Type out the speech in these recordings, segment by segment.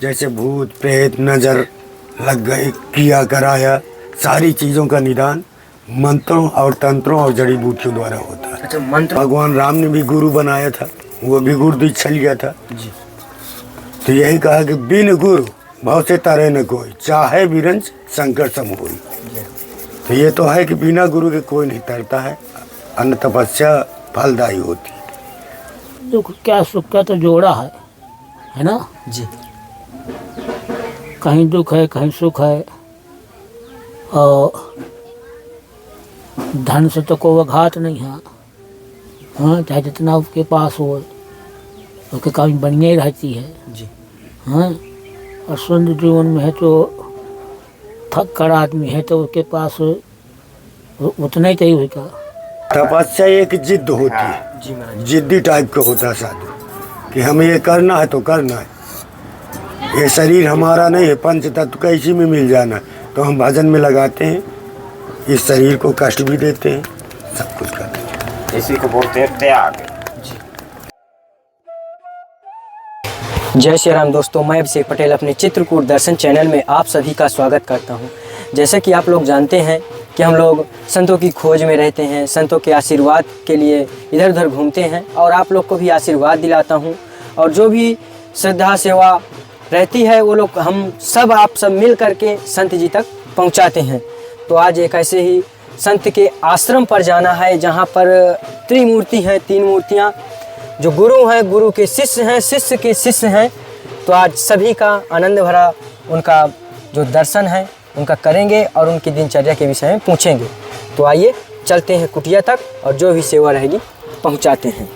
जैसे भूत प्रेत नजर लग गई, किया कराया, सारी चीज़ों का निदान मंत्रों और तंत्रों और जड़ी बूटियों द्वारा होता है। अच्छा, मंत्र। भगवान राम ने भी गुरु बनाया था, वो भी गुरुदीक्षा छल गया था जी। तो यही कहा कि बिन गुरु भाव से तारे न कोई, चाहे बिरंज शंकर सम होई। तो ये तो है कि बिना गुरु के कोई नहीं तरता है, अन्न तपस्या फलदायी होती है। दुख क्या सुख का तो जोड़ा है ना जी। कहीं दुख है कहीं सुख है, और धन से तो कोई घात नहीं है। हाँ, चाहे जितना उसके पास हो उसके कमी बनिए ही रहती है। जी। हाँ, और सुंदर जीवन में है तो थक कर आदमी है तो उसके पास उतना ही चाहिए होगा। तपस्या एक जिद होती है, जी महाराज। जिद्दी टाइप का होता है साधु कि हमें ये करना है तो करना है। ये शरीर हमारा नहीं है, पंच तत्व का इसी में मिल जाना है, तो हम भजन में लगाते हैं, इस शरीर को कष्ट भी देते हैं, सब कुछ करते हैं। इसी को बोलते हैं त्याग। जय श्री राम दोस्तों, मैं अभिषेक पटेल अपने चित्रकूट दर्शन चैनल में आप सभी का स्वागत करता हूं। जैसे कि आप लोग जानते हैं कि हम लोग संतों की खोज में रहते हैं, संतों के आशीर्वाद के लिए इधर उधर घूमते हैं और आप लोग को भी आशीर्वाद दिलाता हूं। और जो भी श्रद्धा सेवा रहती है वो लोग हम सब आप सब मिल करके संत जी तक पहुंचाते हैं। तो आज एक ऐसे ही संत के आश्रम पर जाना है जहां पर त्रिमूर्ति हैं, 3 मूर्तियां, जो गुरु हैं, गुरु के शिष्य हैं, शिष्य के शिष्य हैं। तो आज सभी का आनंद भरा उनका जो दर्शन है उनका करेंगे और उनकी दिनचर्या के विषय में पूछेंगे। तो आइए चलते हैं कुटिया तक और जो भी सेवा रहेगी पहुंचाते हैं।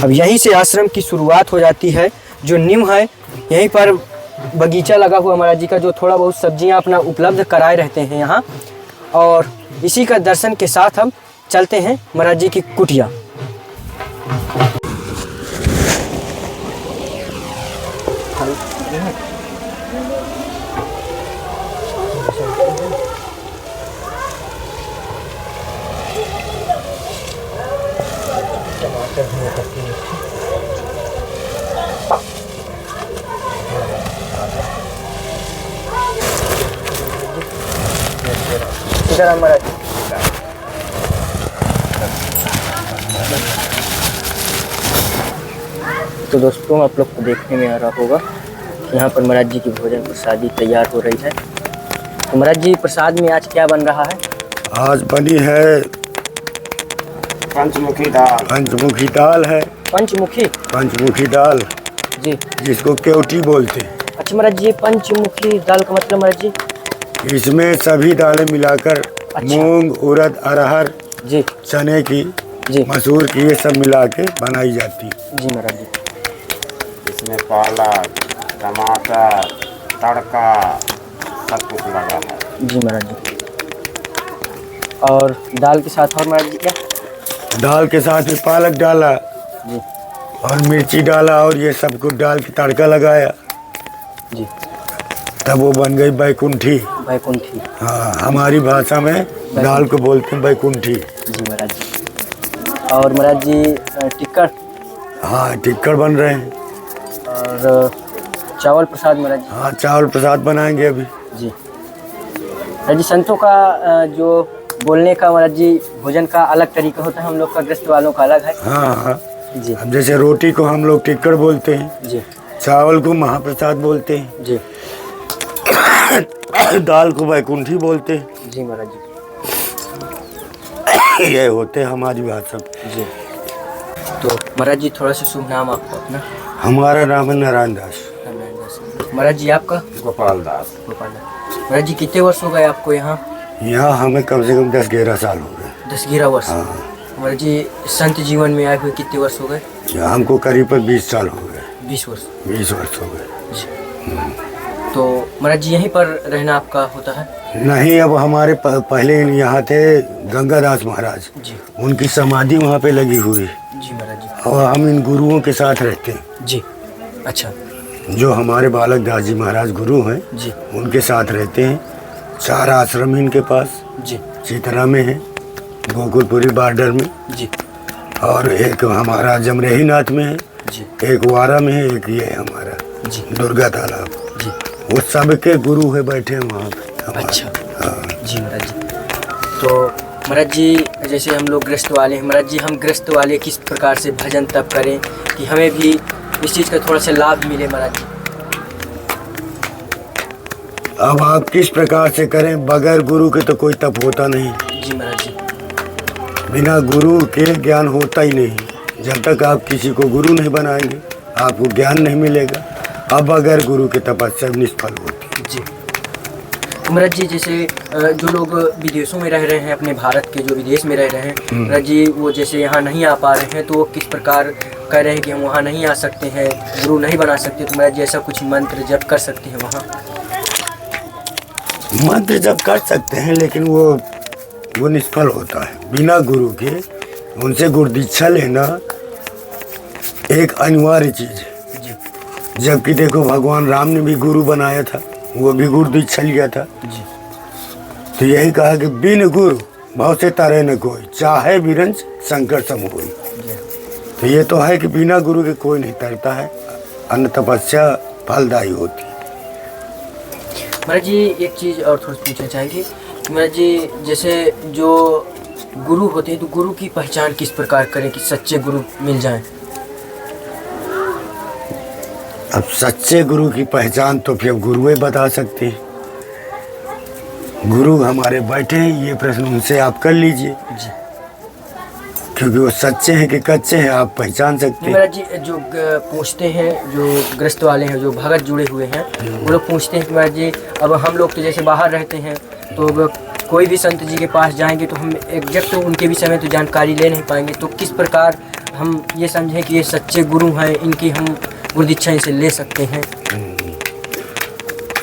अब यहीं से आश्रम की शुरुआत हो जाती है। जो नीम है, यहीं पर बगीचा लगा हुआ महाराज जी का, जो थोड़ा बहुत सब्जियां अपना उपलब्ध कराए रहते हैं यहाँ। और इसी का दर्शन के साथ हम चलते हैं महाराज जी की कुटिया। सीताराम महाराज। तो दोस्तों, आप लोग को देखने में आ रहा होगा यहाँ पर महाराज जी की भोजन प्रसादी तैयार हो रही है। तो महाराज जी, प्रसाद में आज क्या बन रहा है? आज बनी है पंचमुखी दाल। पंचमुखी दाल है। पंचमुखी दाल जी, जिसको केवटी बोलते हैं। अच्छा महाराज जी, पंचमुखी दाल का मतलब महाराज जी? इसमें सभी दालें मिलाकर, अच्छा। मूंग, उड़द, अरहर जी चने की जी मसूर की, ये सब मिला के बनाई जाती। जी महाराज जी। इसमें पालक, टमाटर, तड़का सब कुछ लगा है। जी महाराज जी। और दाल के साथ और महाराज जी क्या? दाल के साथ में पालक डाला जी और मिर्ची डाला और ये सब कुछ डाल के तड़का लगाया, जी। तब वो बन गई बैकुंठी। बैकुंठी। हाँ, हमारी भाषा में दाल को बोलते हैं बैकुंठी। जी महाराज जी। और महाराज जी टिक्कर? हाँ, टिक्कर बन रहे हैं। और चावल प्रसाद महाराज जी? हाँ, चावल प्रसाद बनाएंगे अभी। जी महाराज जी, संतों का जो बोलने का महाराज जी भोजन का अलग तरीका होता है, हम लोग का गृहस्थ वालों का अलग है। हाँ हाँ, जी। अब जैसे रोटी को हम लोग टिक्कर बोलते हैं, जी चावल को महाप्रसाद बोलते हैं, जी दाल को बैकुंठी बोलते हैं। जी महाराज जी। ये होते हैं हमारी भाषा। जी। तो महाराज जी, थोड़ा सा शुभ नाम आपको अपना? हमारा नाम है नारायण दास। महाराज जी, आपका? गोपाल दास। गोपाल दास। महाराज जी, कितने वर्ष हो गए आपको यहाँ? यहाँ हमें कम से कम 10-11 साल हो गए। 10-11 वर्ष। हाँ। महाराज जी, संत जीवन में आए हुए कितने वर्ष हो गए? हमको करीब 20 साल हो गए। 20 वर्ष। 20 वर्ष हो गए। तो महाराज जी, यहीं पर रहना आपका होता है? नहीं, अब हमारे पहले यहाँ थे गंगादास महाराज, जी उनकी समाधि वहाँ पे लगी हुई है। जी महाराज जी। और हम इन गुरुओं के साथ रहते हैं। जी। अच्छा। जो हमारे बालक दास जी महाराज गुरु हैं, जी उनके साथ रहते हैं। 4 आश्रम इनके पास। जी चित्रा में है, गोकुलपुरी बॉर्डर में, जी। और एक हमारा जमरेही नाथ में है, जी एक वारा में है, एक ये है हमारा जी दुर्गा तालाब। जी। वो सबके गुरु है बैठे हैं वहाँ पे हमारे। अच्छा हाँ। जी महाराज जी। तो महाराज जी जैसे हम लोग गृहस्थ वाले हैं महाराज जी, हम गृहस्थ वाले किस प्रकार से भजन तप करें कि हमें भी इस चीज़ का थोड़ा सा लाभ मिले महाराज जी? अब आप किस प्रकार से करें, बगैर गुरु के तो कोई तप होता नहीं। जी महाराज जी। बिना गुरु के ज्ञान होता ही नहीं। जब तक आप किसी को गुरु नहीं बनाएंगे आपको ज्ञान नहीं मिलेगा। अब बगैर गुरु के तपस्या निष्फल होती है। जी महाराज जी, जैसे जो लोग विदेशों में रह रहे हैं, अपने भारत के जो विदेश में रह रहे हैं महाराज जी, वो जैसे यहाँ नहीं आ पा रहे हैं तो वो किस प्रकार कह रहे हैं कि हम वहाँ नहीं आ सकते हैं, गुरु नहीं बना सकते, तो महाराज जी ऐसा कुछ मंत्र जप कर सकते हैं वहाँ? मंत्र जब कर सकते हैं लेकिन वो निष्फल होता है। बिना गुरु के उनसे गुरु दीक्षा लेना एक अनिवार्य चीज़ है। जी जबकि देखो भगवान राम ने भी गुरु बनाया था, वो भी गुरु दीक्षा लिया था। जी तो यही कहा कि बिन गुरु भाव से तारे न कोई, चाहे बिरंज शंकर सम होई। जी। तो ये तो है कि बिना गुरु के कोई नहीं तरता है, अन्न तपस्या फलदायी होती है। महाराज जी एक चीज़ और थोड़ा पूछना चाहेंगे महाराज जी, जैसे जो गुरु होते हैं तो गुरु की पहचान किस प्रकार करें कि सच्चे गुरु मिल जाएं? अब सच्चे गुरु की पहचान तो फिर गुरु ही बता सकते हैं। गुरु हमारे बैठे हैं, ये प्रश्न उनसे आप कर लीजिए, जी। क्योंकि वो सच्चे हैं कि कच्चे हैं आप पहचान सकते हैं। महाराज जी जो पूछते हैं, जो ग्रस्त वाले हैं, जो भगत जुड़े हुए हैं, वो लोग पूछते हैं कि महाराज जी अब हम लोग तो जैसे बाहर रहते हैं तो अब कोई भी संत जी के पास जाएंगे तो हम एग्जैक्ट तो उनके विषय में तो जानकारी ले नहीं पाएंगे, तो किस प्रकार हम ये समझें कि ये सच्चे गुरु हैं, इनकी हम गुरु दीक्षा इनसे ले सकते हैं?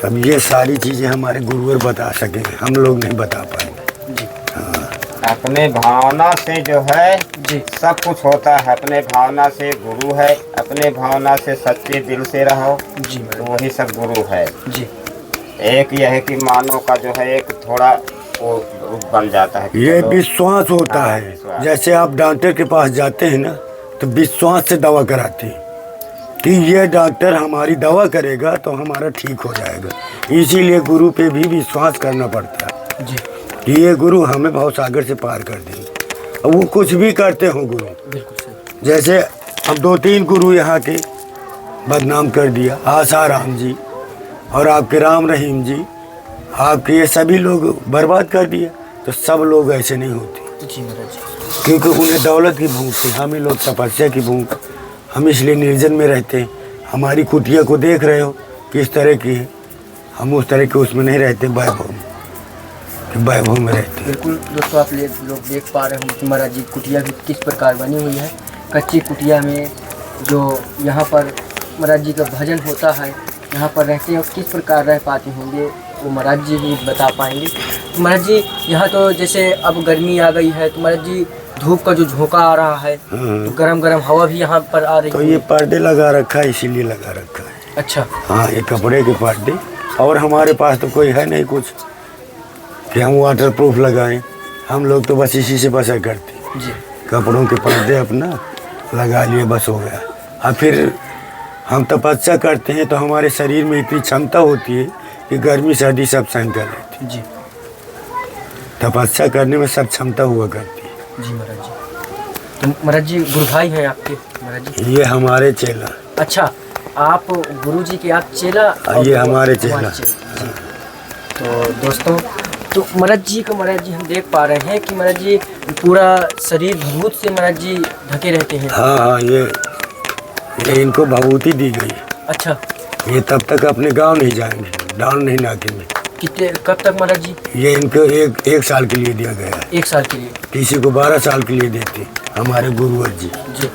अब ये सारी चीज़ें हमारे गुरुवर बता सकेंगे, हम लोग नहीं बता पाएंगे। जी अपने भावना से जो है जी सब कुछ होता है। अपने भावना से गुरु है, अपने भावना से सच्चे दिल से रहो जी तो महाराज वही सब गुरु है। जी। एक यह है कि मानव का जो है एक थोड़ा वो रूप बन जाता है। ये विश्वास होता हाँ, है। विश्वास। जैसे आप डॉक्टर के पास जाते हैं ना तो विश्वास से दवा कराते हैं कि ये डॉक्टर हमारी दवा करेगा तो हमारा ठीक हो जाएगा। इसीलिए गुरु पे भी विश्वास करना पड़ता है जी कि ये गुरु हमें भाव सागर से पार कर देंगे। अब वो कुछ भी करते हो गुरु, बिल्कुल सही। जैसे अब 2-3 गुरु यहाँ के बदनाम कर दिया, आसाराम जी और आपके राम रहीम जी, आपके ये सभी लोग बर्बाद कर दिया। तो सब लोग ऐसे नहीं होते, जी महाराज जी। क्योंकि उन्हें दौलत की भूख थी, हम ही लोग तपस्या की भूख, हम इसलिए निर्जन में रहते हैं। हमारी कुटिया को देख रहे हो किस तरह की है, हम उस तरह के उसमें नहीं रहते, वैभव में रहते हैं। बिल्कुल दोस्तों, आप लोग देख पा रहे हो कि महाराज जी कुटिया भी किस प्रकार बनी हुई है। कच्ची कुटिया में जो यहाँ पर महाराज जी का भजन होता है, यहाँ पर रहते हैं और किस प्रकार रह पाते होंगे वो महाराज जी भी बता पाएंगे। तो महाराज जी यहाँ तो जैसे अब गर्मी आ गई है तो महाराज जी धूप का जो झोंका आ रहा है तो गरम गरम हवा भी यहाँ पर आ रही तो है। ये पर्दे लगा रखा है, इसीलिए लगा रखा है। अच्छा हाँ, ये कपड़े के पर्दे। और हमारे पास तो कोई है नहीं कुछ कि हम वाटर प्रूफ लगाएं। हम लोग तो बस इसी से बसर करते, जी कपड़ों के पर्दे अपना लगा लिए, बस हो गया। और फिर हम तपस्या करते हैं तो हमारे शरीर में इतनी क्षमता होती है कि गर्मी सर्दी सब सहन कर लेते। जी तपस्या करने में सब क्षमता हुआ करती है। जी महाराज जी। तो महाराज जी गुरु भाई हैं आपके महाराज जी? ये हमारे चेला। अच्छा, आप गुरु जी के आप चेला और ये हमारे चेला। जी। तो दोस्तों, तो महाराज जी को महाराज जी हम देख पा रहे हैं कि महाराज जी पूरा शरीर भभूत से महाराज जी ढके रहते हैं। हाँ हाँ, ये इनको भभूति दी गई है। अच्छा, ये तब तक अपने गांव नहीं जाएंगे, डाल नहीं नाके में। कितने कब तक महाराज जी? ये इनको एक साल के लिए दिया गया है। 1 साल के लिए? किसी को 12 साल के लिए देते हमारे गुरुवर जी। जी।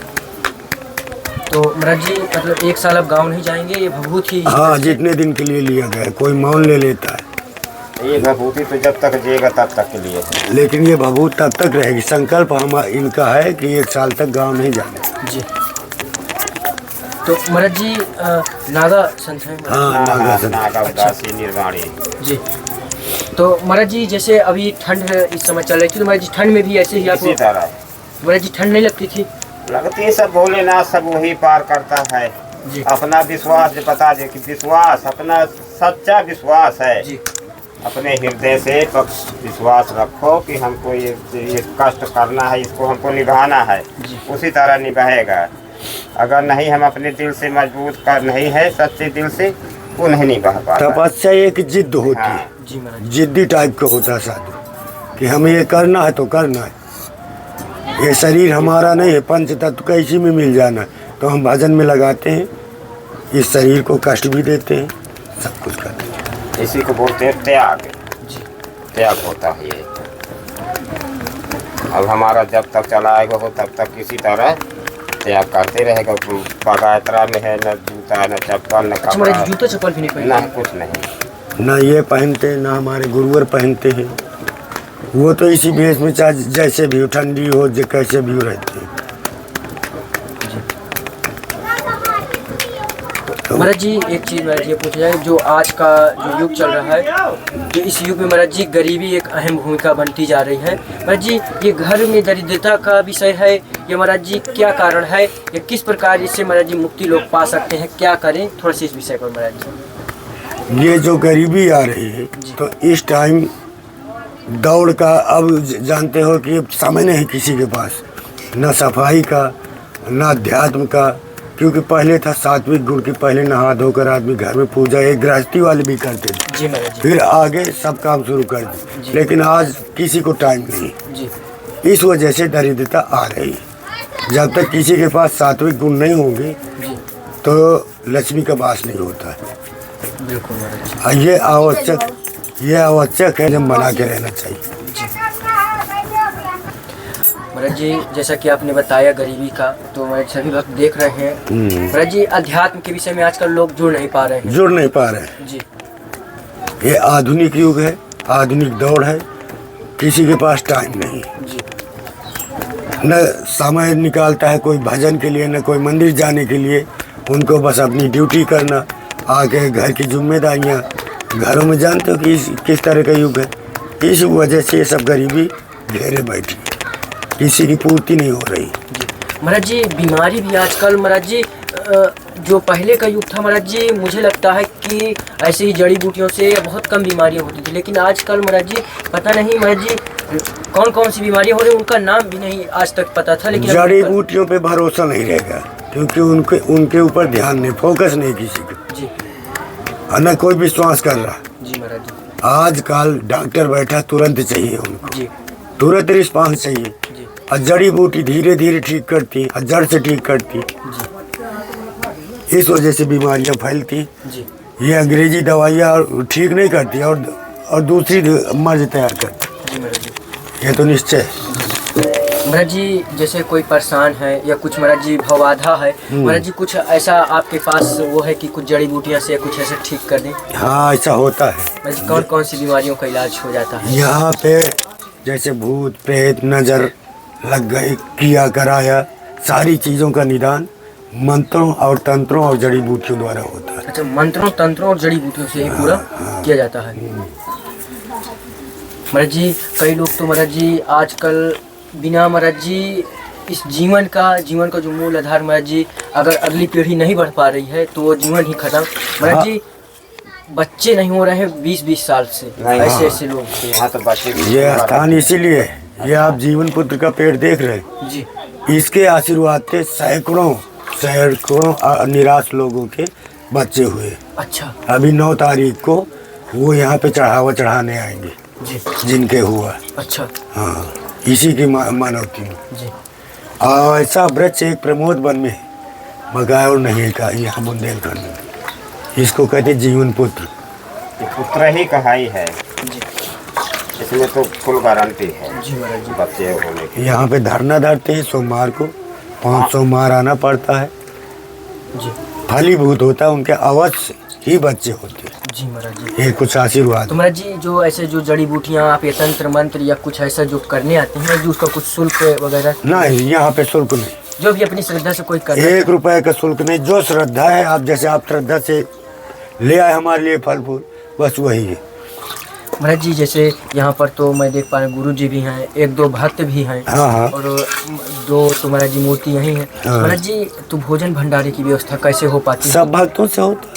तो महाराज जी मतलब 1 साल अब गाँव नहीं जाएंगे, ये भभूत ही? हाँ, जितने दिन के लिए लिया गया है। कोई मौन ले लेता है, ये भभूति तो जब तक जिएगा तब तक के लिए है। लेकिन ये भभूत तब तक रहेगी। संकल्प हमारा इनका है कि 1 साल तक गांव नहीं जाना। जी। तो महाराज जी नागा संत हैं? हाँ, नागा संत। नागा उदासी निर्वाणी। जी। तो महाराज जी जैसे अभी ठंड इस समय चल रही थी तो महाराज जी ठंड में भी ऐसे ही आपको इसी तरह महाराज जी ठंड नहीं लगती थी? लगती है सब भोलेनाथ सब वही पार करता है। जी अपना विश्वास बता दे कि विश्वास अपना सच्चा विश्वास है। जी अपने हृदय से विश्वास रखो कि हमको ये कष्ट करना है, इसको हमको निभाना है, उसी तरह निभाएगा। अगर नहीं हम अपने दिल से मजबूत कर नहीं है सच्चे दिल से, वो नहीं निभा पाता। तपस्या एक जिद होती है, जी महाराज जिद्दी टाइप का होता है साधु कि हमें ये करना है तो करना है। ये शरीर हमारा नहीं है, पंच तत्व का इसी में मिल जाना है। तो हम भजन में लगाते हैं, इस शरीर को कष्ट भी देते हैं, सब कुछ करते हैं। इसी को बोलते हैं त्याग। त्याग होता है ये। अब हमारा जब तक चलाएगा हो तब तक किसी तरह त्याग करते रहेगा। पगायत्रा में है न जूता न चप्पल न अच्छा कपड़ा, महाराज जूता चप्पल भी नहीं ना पहनते? कुछ नहीं। ना ये पहनते ना हमारे गुरुवर पहनते हैं। वो तो इसी भेष में चाहे जैसे भी हो, ठंडी हो कैसे भी हो रहते हैं। महाराज जी एक चीज़ महाराज ये पूछा जाए, जो आज का जो युग चल रहा है, तो इस युग में महाराज जी गरीबी एक अहम भूमिका बनती जा रही है। महाराज जी ये घर में दरिद्रता का विषय है, ये महाराज जी क्या कारण है, या किस प्रकार इससे महाराज जी मुक्ति लोग पा सकते हैं, क्या करें, थोड़ा सा इस विषय पर महाराज जी। ये जो गरीबी आ रही है तो इस टाइम दौड़ का, अब जानते हो कि अब समय नहीं किसी के पास, न सफाई का न अध्यात्म का। क्योंकि पहले था सात्विक गुण की, पहले नहा धोकर आदमी घर में पूजा एक गृहस्थी वाले भी करते थे, जी महाराज जी। फिर आगे सब काम शुरू कर दिए। लेकिन आज किसी को टाइम नहीं, जी इस वजह से दरिद्रता आ रही है। जब तक किसी के पास सात्विक गुण नहीं होंगे जी तो लक्ष्मी का वास नहीं होता है। बिल्कुल महाराज जी। और ये आवश्यक है, जब बना के रहना चाहिए। महाराज जी जैसा कि आपने बताया गरीबी का, तो महाराज सभी भक्त देख रहे हैं महाराज जी अध्यात्म के विषय में आजकल लोग जुड़ नहीं पा रहे हैं। जुड़ नहीं पा रहे हैं। जी ये आधुनिक युग है, आधुनिक दौड़ है, किसी के पास टाइम नहीं, जी न समय निकालता है कोई भजन के लिए, न कोई मंदिर जाने के लिए। उनको बस अपनी ड्यूटी करना, आके घर की जिम्मेदारियाँ, घरों में जानते हो कि किस तरह का युग है। इस वजह से ये सब गरीबी घेरे बैठी, किसी की पूर्ति नहीं हो रही। जी महाराज जी बीमारी भी आजकल महाराज जी जो पहले का युग था महाराज जी, मुझे लगता है कि ऐसे ही जड़ी बूटियों से बहुत कम बीमारियां होती थी, लेकिन आजकल महाराज जी पता नहीं महाराज जी कौन कौन सी बीमारियां हो रही, उनका नाम भी नहीं आज तक पता था। लेकिन जड़ी बूटियों पे भरोसा नहीं रहेगा, क्योंकि उनके ऊपर ध्यान नहीं, फोकस नहीं किसी का, जी न कोई विश्वास कर रहा। जी महाराज जी। आजकल डॉक्टर बैठा, तुरंत चाहिए उनको, जी तुरंत रिस्पांस चाहिए। जी और जड़ी बूटी धीरे धीरे ठीक करती, और जड़ से ठीक करती। इस वजह से बीमारियां फैलती। जी ये अंग्रेजी दवाइयाँ ठीक नहीं करती और दूसरी मर्ज तैयार करती। जी महाराज जी। ये तो निश्चय है। महाराज जी जैसे कोई परेशान है या कुछ महाराज जी भवबाधा है, महाराज जी कुछ ऐसा आपके पास वो है कि कुछ जड़ी बूटियां से कुछ ऐसा ठीक कर दें? हाँ, ऐसा होता है। महाराज जी कौन कौन सी बीमारियों का इलाज हो जाता है? यहाँ पे जैसे भूत प्रेत नजर लग गई, किया कराया, सारी चीज़ों का निदान मंत्रों और तंत्रों और जड़ी बूटियों द्वारा होता है। अच्छा, मंत्रों तंत्रों और जड़ी बूटियों से ही पूरा किया जाता है। महाराज जी कई लोग तो महाराज जी आजकल बिना महाराज जी इस जीवन का जो मूल आधार महाराज जी, अगर अगली पीढ़ी नहीं बढ़ पा रही है तो वो जीवन ही खत्म। महाराज जी बच्चे नहीं हो रहे हैं 20-20 साल से, ऐसे ऐसे लोग। यहाँ तो बच्चे ये स्थान इसीलिए है। ये आप जीवन पुत्र का पेड़ देख रहे हैं, जी इसके आशीर्वाद से सैकड़ों निराश लोगों के बच्चे हुए। अच्छा अभी 9 तारीख को वो यहाँ पे चढ़ावा चढ़ाने आएंगे, जी जिनके हुआ। अच्छा हाँ, इसी की मानवती में। जी और ऐसा वृक्ष एक प्रमोद वन में बगाया और नहीं का, यहाँ बुंदेलखंड में। इसको कहते जीवन पुत्र। पुत्र ही कहाई है, जी इसमें तो फुल गारंटी है जी महाराज जी। बच्चे होने की। यहाँ पे धरना धरते हैं सोमवार को, 5 सोमवार आना पड़ता है। जी फलीभूत होता है, उनके अवश्य ही बच्चे होते हैं। जी महाराज जी। ये कुछ आशीर्वाद। तो महाराज जी जो ऐसे जो जड़ी बूटियाँ आप ये तंत्र मंत्र या कुछ ऐसा जो करने आते हैं, जो उसका कुछ शुल्क वगैरह? नहीं, यहाँ पे शुल्क नहीं, जो भी अपनी श्रद्धा से कोई कर 1 रुपए का शुल्क नहीं। जो श्रद्धा है, आप जैसे आप श्रद्धा से ले आए हमारे लिए फल फूल, बस वही है। महाराज जी जैसे यहाँ पर तो मैं देख पा रहा हूँ गुरु जी भी हैं, एक दो भक्त भी हैं, हाँ हाँ और दो तो महाराज जी मूर्ति यहीं है। हाँ। महाराज जी तो भोजन भंडारे की व्यवस्था कैसे हो पाती है? सब भक्तों से होता है,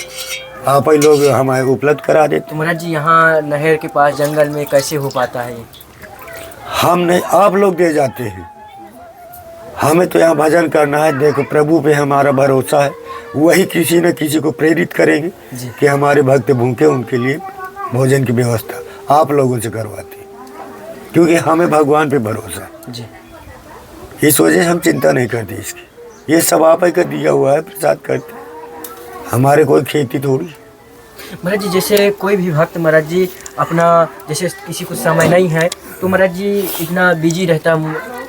आप ही लोग हमारे उपलब्ध करा देते। तो महाराज जी यहाँ नहर के पास जंगल में कैसे हो पाता है ये? हम नहीं, आप लोग दे जाते हैं। हमें तो यहाँ भजन करना है। देखो प्रभु पे हमारा भरोसा है, वही किसी न किसी को प्रेरित करेंगे जी। कि हमारे भक्त भूखे उनके लिए भोजन की व्यवस्था आप लोगों से करवाते हैं, क्योंकि हमें भगवान पे भरोसा है। जी इस वजह से हम चिंता नहीं करते इसकी। ये सब आप ही का दिया हुआ है, प्रसाद करते हैं, हमारे कोई खेती थोड़ी। महाराज जी जैसे कोई भी भक्त महाराज जी अपना जैसे किसी को समय नहीं है तो महाराज जी इतना बिजी रहता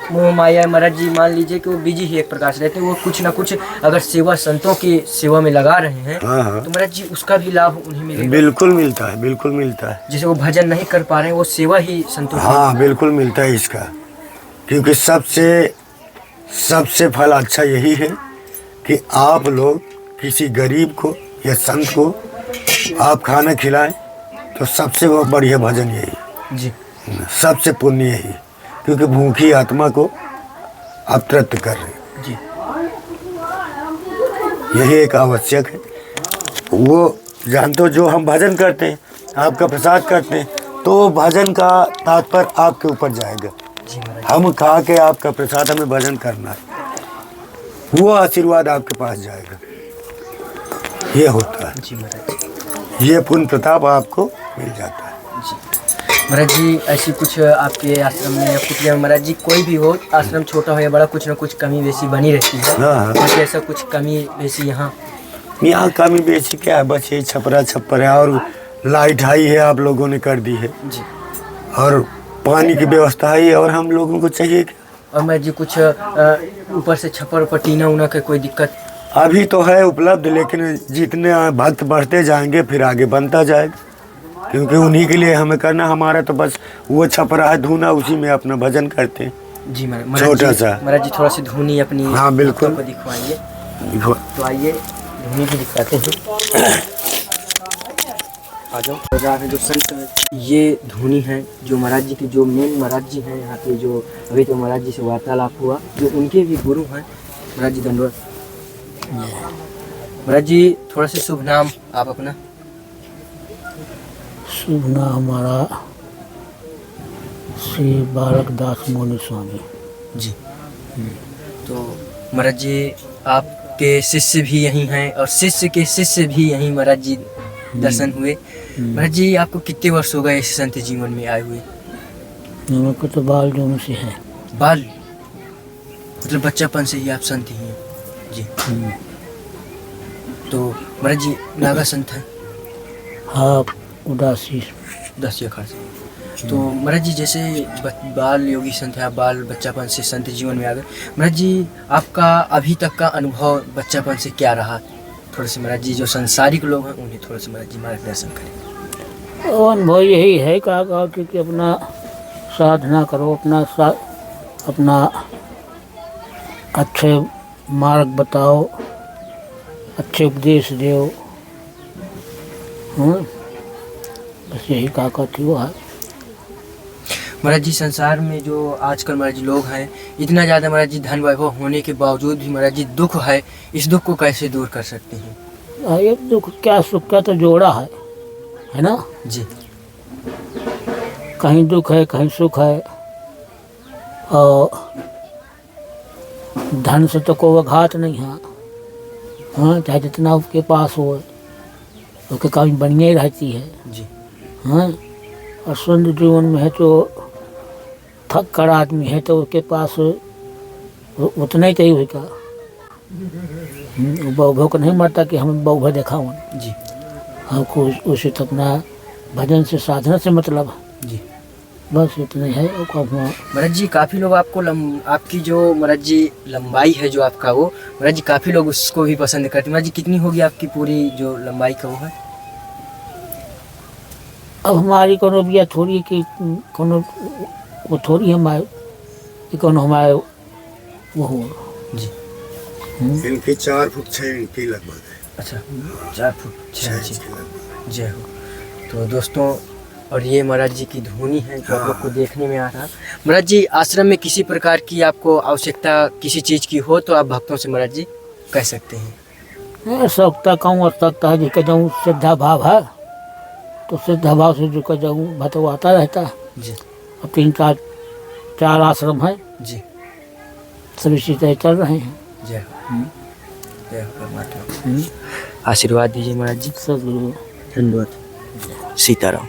मोह माया, महाराज जी मान लीजिए कि वो बिजी ही एक प्रकार से रहते हैं, वो कुछ ना कुछ अगर सेवा संतों की सेवा में लगा रहे हैं हाँ हाँ तो महाराज जी उसका भी लाभ उन्हें मिलेगा। बिल्कुल मिलता है, बिल्कुल मिलता है। जैसे वो भजन नहीं कर पा रहे हैं वो सेवा ही संतों की। हाँ बिल्कुल मिलता है इसका, क्योंकि सबसे फल अच्छा यही है कि आप लोग किसी गरीब को या संत को आप खाना खिलाएं, तो सबसे बढ़िया भजन यही, जी सबसे पुण्य यही, क्योंकि भूखी आत्मा को आप तृप्त कर रहे हैं। जी यही एक आवश्यक है। वो जानते हो, जो हम भजन करते हैं, आपका प्रसाद करते हैं, तो भजन का तात्पर्य आपके ऊपर जाएगा। जी महाराज हम खा के आपका प्रसाद, हमें भजन करना है, वो आशीर्वाद आपके पास जाएगा। ये होता है, जी महाराज ये पुण्य प्रताप आपको मिल जाता है। जी महाराज जी ऐसी कुछ आपके आश्रम में या कुटिया में महाराज जी कोई भी हो, आश्रम छोटा हो या बड़ा, कुछ ना कुछ कमी बेसी बनी रहती है। हाँ हाँ, बस ऐसा कुछ कमी बेसी यहाँ यहाँ कमी बेची क्या है, बस ये छपरा छप्पर है और लाइट हाई है, आप लोगों ने कर दी है, जी, और पानी की व्यवस्था है, और हम लोगों को चाहिए क्या? और महाराज जी कुछ ऊपर से छप्पर पर टीना उना का कोई दिक्कत? अभी तो है उपलब्ध, लेकिन जितने भक्त बढ़ते जाएंगे फिर आगे बनता जाएगा, क्योंकि उन्हीं के लिए हमें करना। हमारा तो बस वो छपरा है धुना, उसी में अपना भजन करते हैं। जी महाराज छोटा जी, सा। महाराज जी थोड़ा सी धुनी अपनी हाँ, बिल्कुल। भक्तों को दिखवाइए, तो आइए धुनी भी दिखाते हैं। आ जाओ। बाजार है जो संत, ये धुनी है जो महाराज जी की, जो मेन महाराज जी हैं यहाँ पे, जो अभी तो महाराज जी से वार्तालाप हुआ, जो उनके भी गुरु हैं। महाराज जी दंडवत। महाराज जी थोड़ा सा शुभ नाम आप अपना? शुभ नाम हमारा श्री बालक दास मोनी स्वामी। जी तो महाराज जी आपके शिष्य भी यहीं हैं और शिष्य के शिष्य भी यहीं महाराज जी दर्शन हुए। महाराज जी आपको कितने वर्ष हो गए इस संत जीवन में आए हुए? हमको तो बाल जन्म से है। बाल मतलब बच्चापन से ही आप संत ही हैं? जी तो महाराज जी नागा संत हैं? हाँ, उदासी 10 अखाड़ से। तो महाराज जी जैसे बाल योगी संत है, आप बाल बच्चापन से संत जीवन में आ गए। महाराज जी आपका अभी तक का अनुभव बच्चापन से क्या रहा? थोड़ा से महाराज जी जो संसारिक लोग हैं उन्हें थोड़ा सा महाराज जी मार्गदर्शन करें। अनुभव यही है कहा कि अपना साधना करो, अपना अच्छे मार्ग बताओ, अच्छे उपदेश दो। बस यही कहा थी वो है। महाराज जी संसार में जो आजकल महाराज जी लोग हैं, इतना ज़्यादा महाराज जी धन वैभव होने के बावजूद भी महाराज जी दुख है, इस दुख को कैसे दूर कर सकते हैं? ये दुख क्या सुख का तो जोड़ा है ना जी। कहीं दुख है कहीं सुख है, और धन से तो कोई घात नहीं है। हाँ, चाहे जितना उसके पास हो, उसके कमी बनिए ही रहती है। जी हाँ, और सुंदर जीवन में है तो थक कर आदमी है तो उसके पास उतना ही चाहिए होगा। बहु को नहीं मरता कि हम बहु दिखाऊँ। जी हमको उसे तो अपना भजन से साधना से मतलब जी बस इतना है। महाराज जी काफ़ी लोग आपको आपकी जो महाराज जी लंबाई है जो आपका, वो महाराज जी काफ़ी लोग उसको भी पसंद करते हैं। महाराज जी कितनी होगी आपकी पूरी जो लंबाई का वो है? अब हमारी कोनो बिया थोड़ी कि कोनो वो थोड़ी हमारे कि कोनो हमारे वो हो। जी इनकी 4 फुट 6 इंच की लगभग है। अच्छा 4 फुट 6 इंच की लगभग। जय हो। तो दोस्तों और ये महाराज जी की धुनी है जो आप लोग को देखने में आ रहा। महाराज जी, आश्रम में किसी प्रकार की आपको आवश्यकता किसी चीज़ की हो तो आप भक्तों से महाराज जी कह सकते हैं। आवश्यकता कहूँ आवश्यकता है, जिसका जाऊँ श्रद्धा भाव है तो श्रद्धा भाव से जो जाऊँ भटवाता रहता है। जी अब 3-4 आश्रम है, जी, सब इसी तरह चल रहे हैं। जय हो। जय हो परमात्मा। आशीर्वाद दीजिए महाराज जी। सदगुरु धन्यवाद। सीताराम।